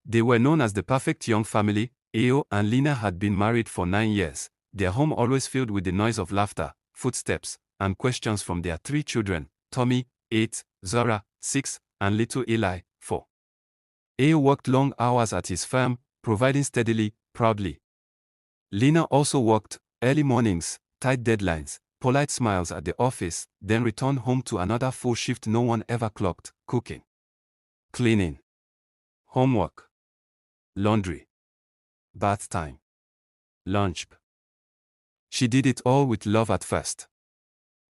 They were known as the perfect young family. Ayo and Lina had been married for 9 years, their home always filled with the noise of laughter, footsteps, and questions from their 3 children, Tommy, 8, Zora, 6, and little Eli, 4. Ayo worked long hours at his firm, providing steadily, proudly. Lina also worked, early mornings, tight deadlines, polite smiles at the office, then returned home to another full shift no one ever clocked, cooking, cleaning, homework, laundry, bath time, lunch. She did it all with love at first.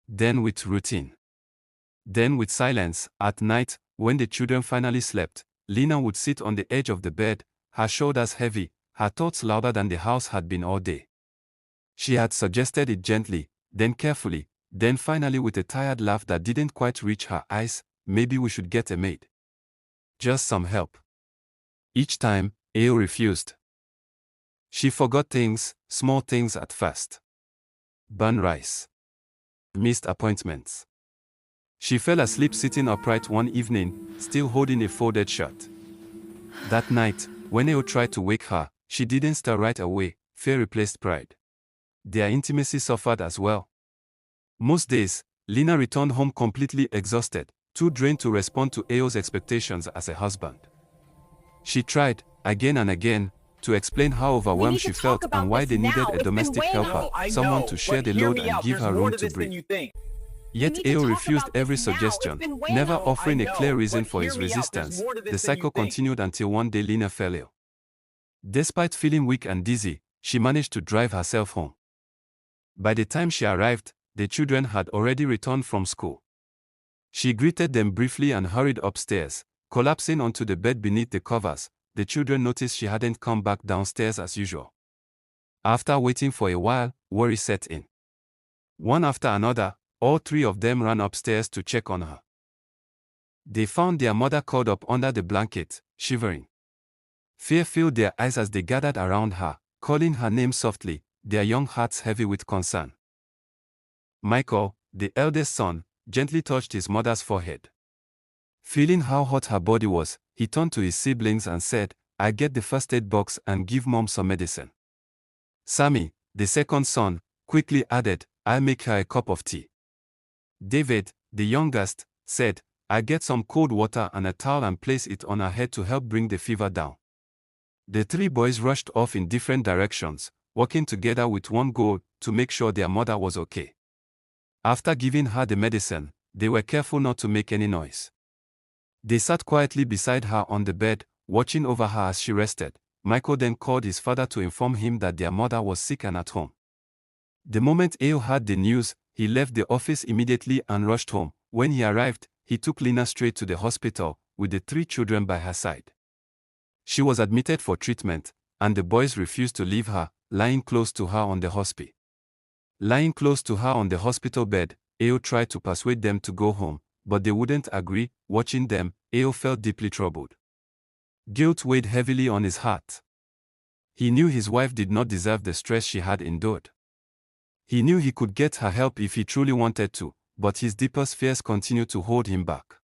Then with routine. Then with silence. At night, when the children finally slept, Lina would sit on the edge of the bed, her shoulders heavy, her thoughts louder than the house had been all day. She had suggested it gently, then carefully, then finally with a tired laugh that didn't quite reach her eyes, maybe we should get a maid. Just some help. Each time, Ayo refused. She forgot things, small things at first. Burn rice. Missed appointments. She fell asleep sitting upright one evening, still holding a folded shirt. That night, when Ayo tried to wake her, she didn't stir right away. Fear replaced pride. Their intimacy suffered as well. Most days, Lina returned home completely exhausted, too drained to respond to Ayo's expectations as a husband. She tried, again and again, to explain how overwhelmed she felt and why they needed a domestic helper, someone to share the load and give her room to breathe. Yet Ayo refused every suggestion, never offering a clear reason for his resistance. The cycle continued until one day Lina fell ill. Despite feeling weak and dizzy, she managed to drive herself home. By the time she arrived, the children had already returned from school. She greeted them briefly and hurried upstairs, collapsing onto the bed beneath the covers. The children noticed she hadn't come back downstairs as usual. After waiting for a while, worry set in. One after another, all 3 of them ran upstairs to check on her. They found their mother curled up under the blanket, shivering. Fear filled their eyes as they gathered around her, calling her name softly, their young hearts heavy with concern. Michael, the eldest son, gently touched his mother's forehead. Feeling how hot her body was, he turned to his siblings and said, "I'll get the first aid box and give Mom some medicine." Sammy, the second son, quickly added, "I'll make her a cup of tea." David, the youngest, said, "I'll get some cold water and a towel and place it on her head to help bring the fever down." The 3 boys rushed off in different directions, working together with one goal, to make sure their mother was okay. After giving her the medicine, they were careful not to make any noise. They sat quietly beside her on the bed, watching over her as she rested. Michael then called his father to inform him that their mother was sick and at home. The moment Ayo heard the news, he left the office immediately and rushed home. When he arrived, he took Lina straight to the hospital, with the 3 children by her side. She was admitted for treatment, and the boys refused to leave her, lying close to her on the hospital. Lying close to her on the hospital bed, Ayo tried to persuade them to go home, but they wouldn't agree. Watching them, Ayo felt deeply troubled. Guilt weighed heavily on his heart. He knew his wife did not deserve the stress she had endured. He knew he could get her help if he truly wanted to, but his deepest fears continued to hold him back.